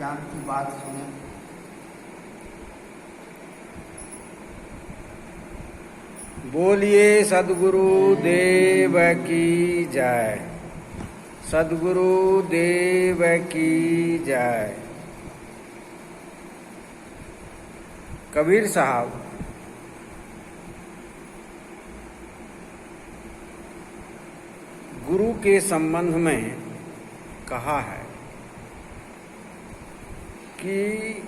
ज्ञान की बात सुने। बोलिए सद्गुरु देव की जय। सद्गुरु देव की जय। कबीर साहब गुरु के संबंध में कहा है कि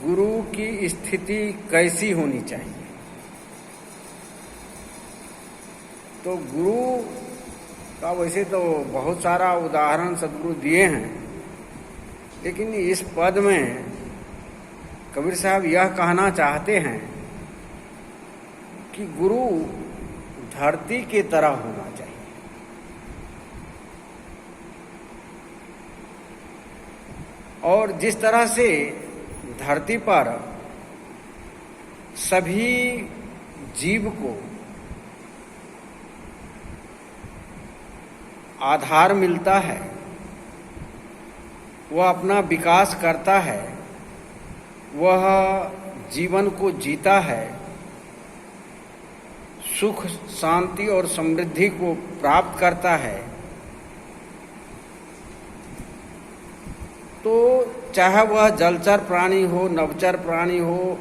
गुरु की स्थिति कैसी होनी चाहिए। तो गुरु का वैसे तो बहुत सारा उदाहरण सद्गुरु दिए हैं, लेकिन इस पद में कबीर साहब यह कहना चाहते हैं कि गुरु धरती की तरह होना चाहिए। और जिस तरह से धरती पर सभी जीव को आधार मिलता है, वह अपना विकास करता है, वह जीवन को जीता है, सुख शांति और समृद्धि को प्राप्त करता है, तो चाहे वह जलचर प्राणी हो, नभचर प्राणी हो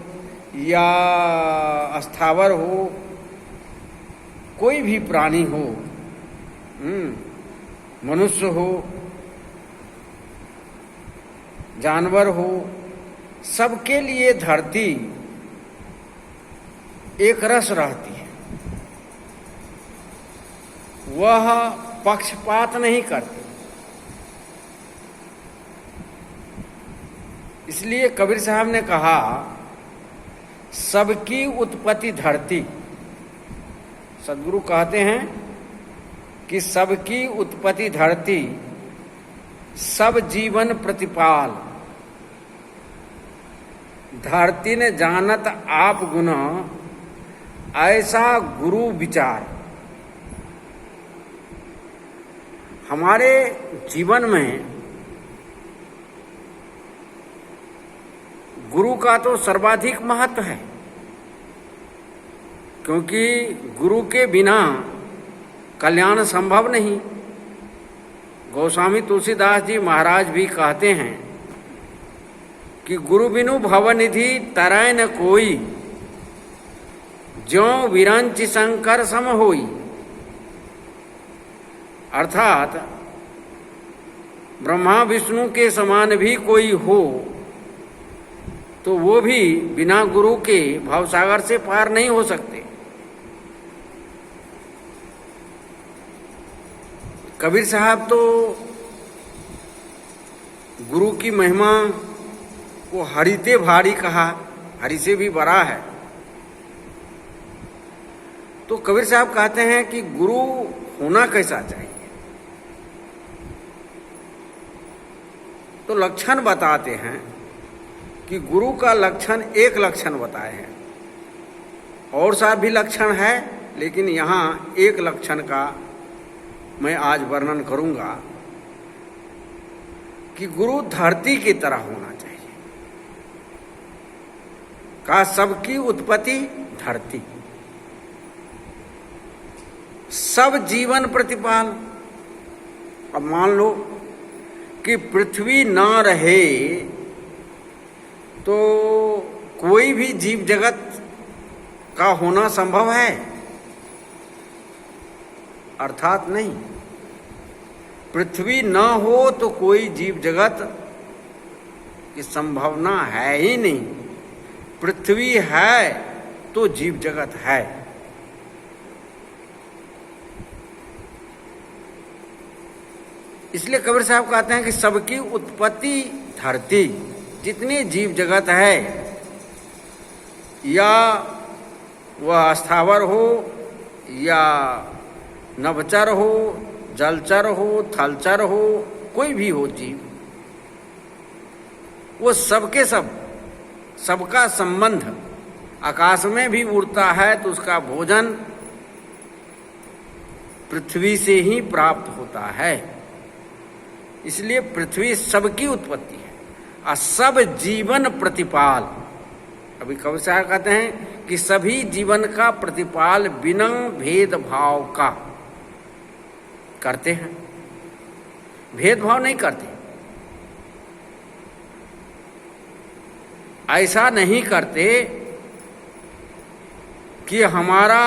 या स्थावर हो, कोई भी प्राणी हो, मनुष्य हो, जानवर हो, सबके लिए धरती एक रस रहती है। वह पक्षपात नहीं करती। इसलिए कबीर साहब ने कहा सबकी उत्पत्ति धरती। सद्गुरु कहते हैं कि सबकी उत्पत्ति धरती, सब जीवन प्रतिपाल। धरती ने जानत आप गुण, ऐसा गुरु विचार। हमारे जीवन में गुरु का तो सर्वाधिक महत्व है, क्योंकि गुरु के बिना कल्याण संभव नहीं। गोस्वामी तुलसीदास जी महाराज भी कहते हैं कि गुरु बिनु भवनिधि तरय न कोई, ज्यों विरंच शंकर सम होई। अर्थात ब्रह्मा विष्णु के समान भी कोई हो तो वो भी बिना गुरु के भवसागर से पार नहीं हो सकते। कबीर साहब तो गुरु की महिमा को हरिते भारी कहा, हरि से भी बड़ा है। तो कबीर साहब कहते हैं कि गुरु होना कैसा चाहिए। तो लक्षण बताते हैं कि गुरु का लक्षण एक लक्षण बताए हैं, और सा भी लक्षण है, लेकिन यहाँ एक लक्षण का मैं आज वर्णन करूंगा कि गुरु धरती की तरह होना चाहिए। का सबकी उत्पत्ति धरती, सब जीवन प्रतिपाल। अब मान लो कि पृथ्वी ना रहे तो कोई भी जीव जगत का होना संभव है? अर्थात नहीं। पृथ्वी न हो तो कोई जीव जगत की संभावना है ही नहीं। पृथ्वी है तो जीव जगत है। इसलिए कबीर साहब कहते हैं कि सबकी उत्पत्ति धरती। जितने जीव जगत है, या वह स्थावर हो या नभचर हो, जलचर हो, थलचर हो, कोई भी हो जीव, वो सबके सब, सबका संबंध आकाश में भी उड़ता है तो उसका भोजन पृथ्वी से ही प्राप्त होता है। इसलिए पृथ्वी सबकी उत्पत्ति है और सब जीवन प्रतिपाल। अभी कवि साहब कहते हैं कि सभी जीवन का प्रतिपाल बिना भेदभाव का करते हैं, भेदभाव नहीं करते। ऐसा नहीं करते कि हमारा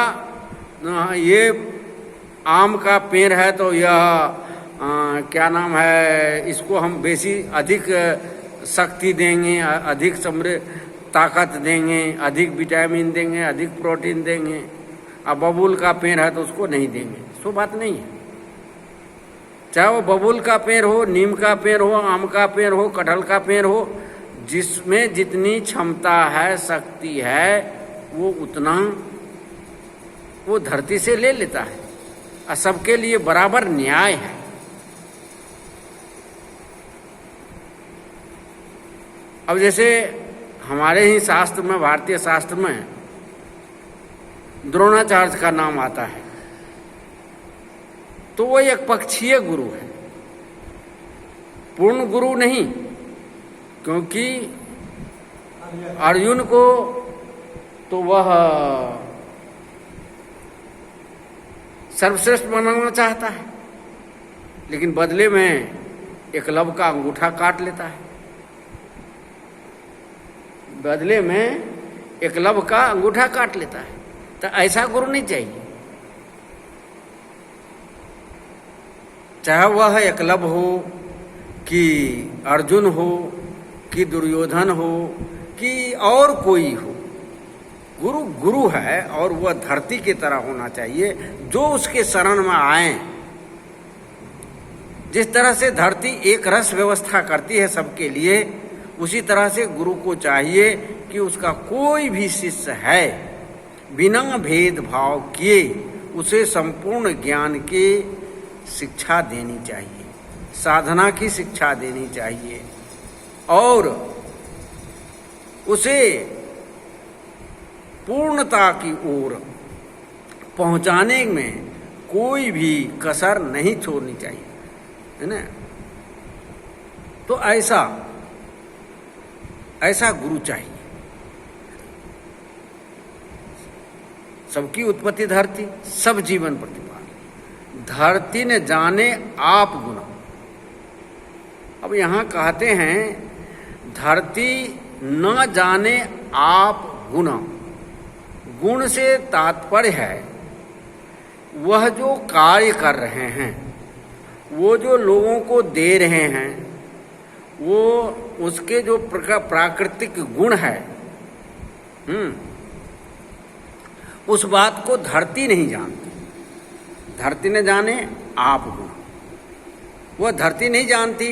ये आम का पेड़ है तो यह क्या नाम है, इसको हम बेसी अधिक शक्ति देंगे, अधिक समृद्ध ताकत देंगे, अधिक विटामिन देंगे, अधिक प्रोटीन देंगे। अब बबूल का पेड़ है तो उसको नहीं देंगे, सो बात नहीं है। चाहे वो बबूल का पेड़ हो, नीम का पेड़ हो, आम का पेड़ हो, कटहल का पेड़ हो, जिसमें जितनी क्षमता है, शक्ति है, वो उतना वो धरती से ले लेता है और सबके लिए बराबर न्याय है। अब जैसे हमारे ही शास्त्र में, भारतीय शास्त्र में द्रोणाचार्य का नाम आता है, तो वो एक पक्षीय गुरु है, पूर्ण गुरु नहीं, क्योंकि अर्जुन को तो वह सर्वश्रेष्ठ बनाना चाहता है, लेकिन बदले में एकलव्य का अंगूठा काट लेता है। बदले में एकलव्य का अंगूठा काट लेता है। तो ऐसा गुरु नहीं चाहिए। चाहे वह एकलव्य हो कि अर्जुन हो कि दुर्योधन हो कि और कोई हो, गुरु गुरु है और वह धरती की तरह होना चाहिए, जो उसके शरण में आए। जिस तरह से धरती एक रस व्यवस्था करती है सबके लिए, उसी तरह से गुरु को चाहिए कि उसका कोई भी शिष्य है, बिना भेदभाव किए उसे संपूर्ण ज्ञान की शिक्षा देनी चाहिए, साधना की शिक्षा देनी चाहिए और उसे पूर्णता की ओर पहुंचाने में कोई भी कसर नहीं छोड़नी चाहिए, है ना। तो ऐसा गुरु चाहिए। सबकी उत्पत्ति धरती, सब जीवन प्रतिपाल। धरती ने जाने आप गुण। अब यहां कहते हैं धरती न जाने आप गुण। गुण से तात्पर्य है वह जो कार्य कर रहे हैं, वो जो लोगों को दे रहे हैं, वो उसके जो प्राकृतिक गुण है, उस बात को धरती नहीं जानती। धरती ने जाने आप गुण, वह धरती नहीं जानती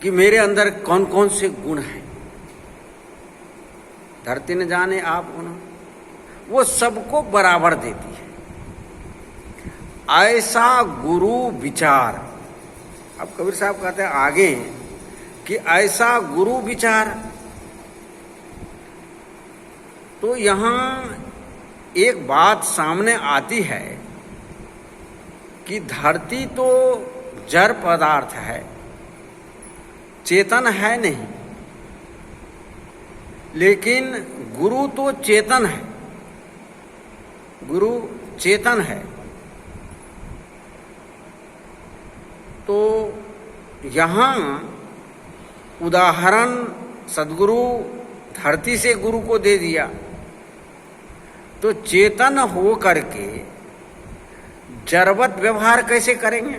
कि मेरे अंदर कौन कौन से गुण हैं। धरती ने जाने आप गुण, वो सबको बराबर देती है। ऐसा गुरु विचार, अब कबीर साहब कहते हैं आगे कि ऐसा गुरु विचार। तो यहां एक बात सामने आती है कि धरती तो जड़ पदार्थ है, चेतन है नहीं, लेकिन गुरु तो चेतन है, गुरु चेतन है। तो यहाँ उदाहरण सद्गुरु धरती से गुरु को दे दिया, तो चेतन हो करके जड़वत व्यवहार कैसे करेंगे?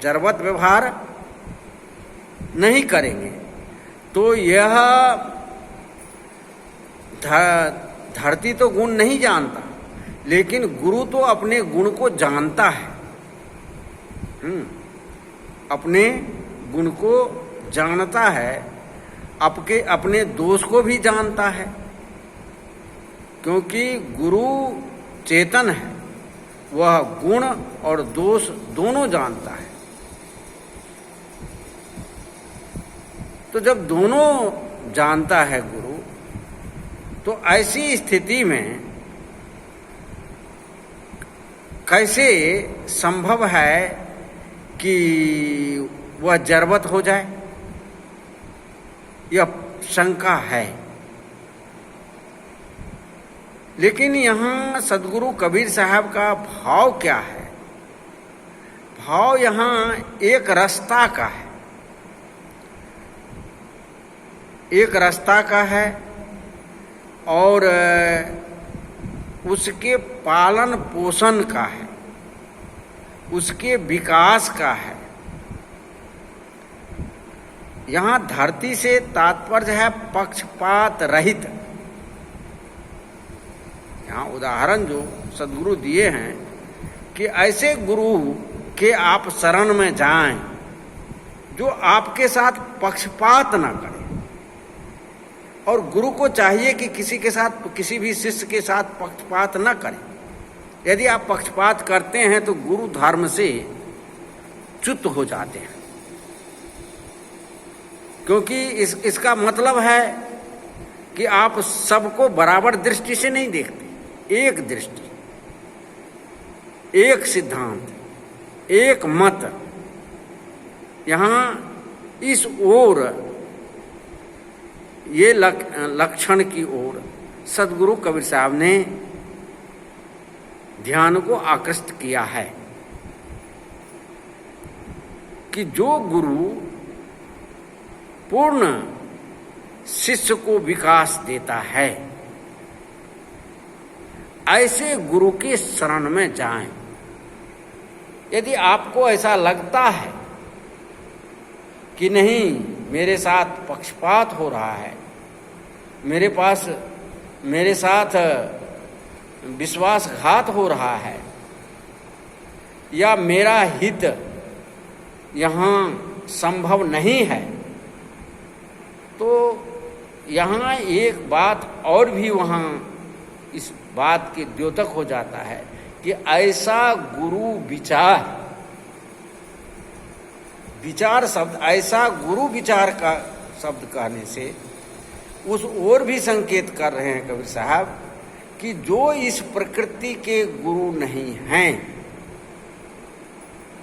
जड़वत व्यवहार नहीं करेंगे। तो यह धरती तो गुण नहीं जानता, लेकिन गुरु तो अपने गुण को जानता है। अपने गुण को जानता है, अपने दोष को भी जानता है, क्योंकि गुरु चेतन है, वह गुण और दोष दोनों जानता है। तो जब दोनों जानता है गुरु, तो ऐसी स्थिति में कैसे संभव है कि वह जरवत हो जाए, यह शंका है। लेकिन यहाँ सदगुरु कबीर साहब का भाव क्या है? भाव यहाँ एक रास्ता का है, एक रास्ता का है और उसके पालन पोषण का है, उसके विकास का है। यहाँ धरती से तात्पर्य है पक्षपात रहित। यहाँ उदाहरण जो सदगुरु दिए हैं कि ऐसे गुरु के आप शरण में जाएं जो आपके साथ पक्षपात ना करें। और गुरु को चाहिए कि किसी के साथ, किसी भी शिष्य के साथ पक्षपात न करें। यदि आप पक्षपात करते हैं तो गुरु धर्म से च्युत हो जाते हैं, क्योंकि इसका मतलब है कि आप सबको बराबर दृष्टि से नहीं देखते। एक दृष्टि, एक सिद्धांत, एक मत, यहाँ इस ओर, ये लक्षण की ओर सदगुरु कबीर साहब ने ध्यान को आकृष्ट किया है कि जो गुरु पूर्ण शिष्य को विकास देता है, ऐसे गुरु के शरण में जाएं। यदि आपको ऐसा लगता है कि नहीं, मेरे साथ पक्षपात हो रहा है, मेरे साथ विश्वासघात हो रहा है, या मेरा हित यहाँ संभव नहीं है, तो यहाँ एक बात और भी वहाँ इस बात के द्योतक हो जाता है कि ऐसा गुरु विचार शब्द, ऐसा गुरु विचार का शब्द कहने से उस ओर भी संकेत कर रहे हैं कबीर साहब कि जो इस प्रकृति के गुरु नहीं हैं,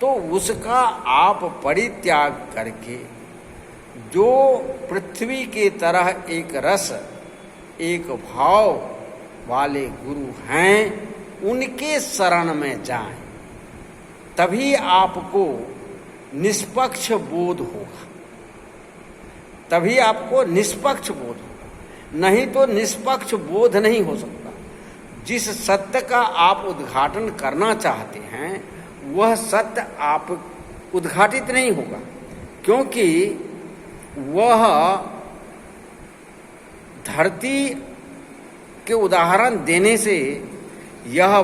तो उसका आप परित्याग करके जो पृथ्वी के तरह एक रस, एक भाव वाले गुरु हैं, उनके शरण में जाएं। तभी आपको निष्पक्ष बोध होगा, तभी आपको निष्पक्ष बोध होगा। नहीं तो निष्पक्ष बोध नहीं हो सकता। जिस सत्य का आप उद्घाटन करना चाहते हैं, वह सत्य आप उद्घाटित नहीं होगा, क्योंकि वह धरती के उदाहरण देने से यह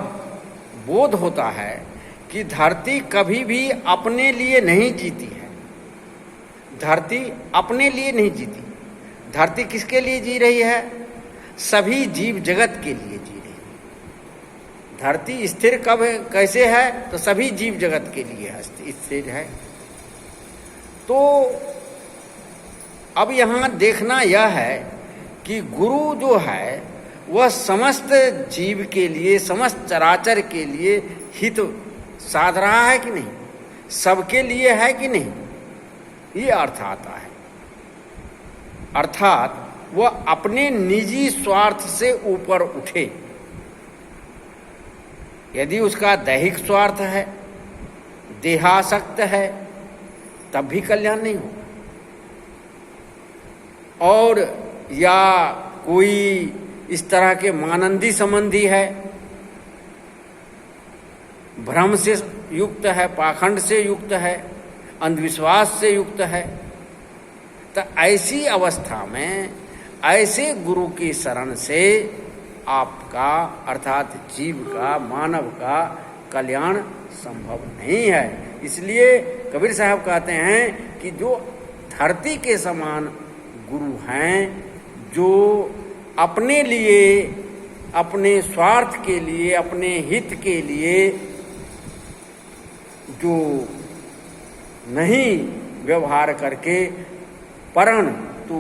बोध होता है कि धरती कभी भी अपने लिए नहीं जीती है। धरती अपने लिए नहीं जीती। धरती किसके लिए जी रही है? सभी जीव जगत के लिए जी रही है। धरती स्थिर कब है, कैसे है? तो सभी जीव जगत के लिए स्थिर है। तो अब यहाँ देखना यह है कि गुरु जो है वह समस्त जीव के लिए, समस्त चराचर के लिए हित साध रहा है कि नहीं, सबके लिए है कि नहीं, ये अर्थ आता है। अर्थात वह अपने निजी स्वार्थ से ऊपर उठे। यदि उसका दैहिक स्वार्थ है, देहासक्त है, तब भी कल्याण नहीं होगा। और या कोई इस तरह के मानंदी संबंधी है, भ्रम से युक्त है, पाखंड से युक्त है, अंधविश्वास से युक्त है, तो ऐसी अवस्था में ऐसे गुरु की शरण से आपका अर्थात जीव का, मानव का कल्याण संभव नहीं है। इसलिए कबीर साहब कहते हैं कि जो धरती के समान गुरु हैं, जो अपने लिए, अपने स्वार्थ के लिए, अपने हित के लिए जो नहीं व्यवहार करके, परंतु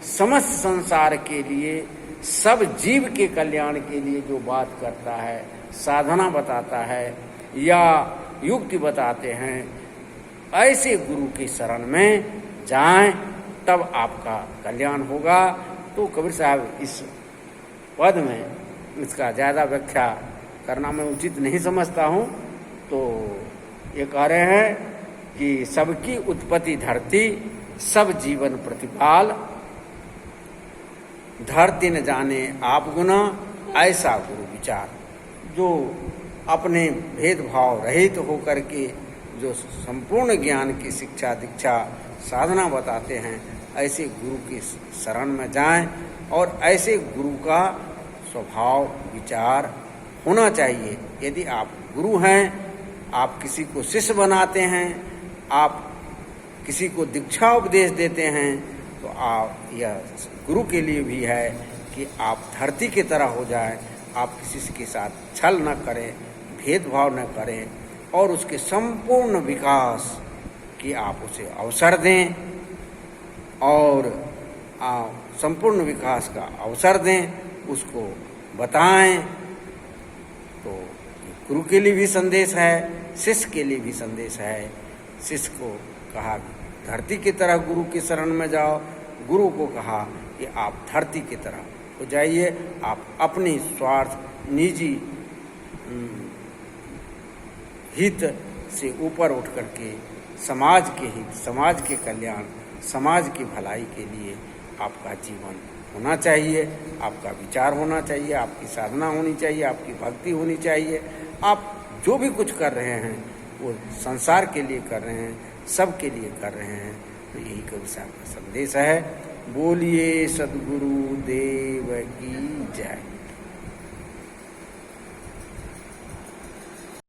समस्त संसार के लिए, सब जीव के कल्याण के लिए जो बात करता है, साधना बताता है, या युक्ति बताते हैं, ऐसे गुरु की शरण में जाएं, तब आपका कल्याण होगा। तो कबीर साहब इस पद में इसका ज़्यादा व्याख्या करना मैं उचित नहीं समझता हूँ। तो ये कह रहे हैं कि सबकी उत्पत्ति धरती, सब जीवन प्रतिपाल, धरती न जाने आप गुना, ऐसा गुरु विचार। जो अपने भेदभाव रहित होकर के जो संपूर्ण ज्ञान की शिक्षा दीक्षा साधना बताते हैं, ऐसे गुरु की शरण में जाएं और ऐसे गुरु का स्वभाव विचार होना चाहिए। यदि आप गुरु हैं, आप किसी को शिष्य बनाते हैं, आप किसी को दीक्षा उपदेश देते हैं, तो आप यह गुरु के लिए भी है कि आप धरती की तरह हो जाए, आप किसी के साथ छल न करें, भेदभाव न करें और उसके संपूर्ण विकास की आप उसे अवसर दें और संपूर्ण विकास का अवसर दें, उसको बताएं। तो गुरु के लिए भी संदेश है, शिष्य के लिए भी संदेश है। शिष्य को कहा धरती की तरह गुरु की शरण में जाओ, गुरु को कहा कि आप धरती की तरह हो जाइए। आप अपनी स्वार्थ, निजी हित से ऊपर उठ करके समाज के हित, समाज के कल्याण, समाज की भलाई के लिए आपका जीवन होना चाहिए, आपका विचार होना चाहिए, आपकी साधना होनी चाहिए, आपकी भक्ति होनी चाहिए। आप जो भी कुछ कर रहे हैं वो संसार के लिए कर रहे हैं, सब के लिए कर रहे हैं। तो यही कबीर साहब का संदेश है। बोलिए सद्गुरु देव की जय।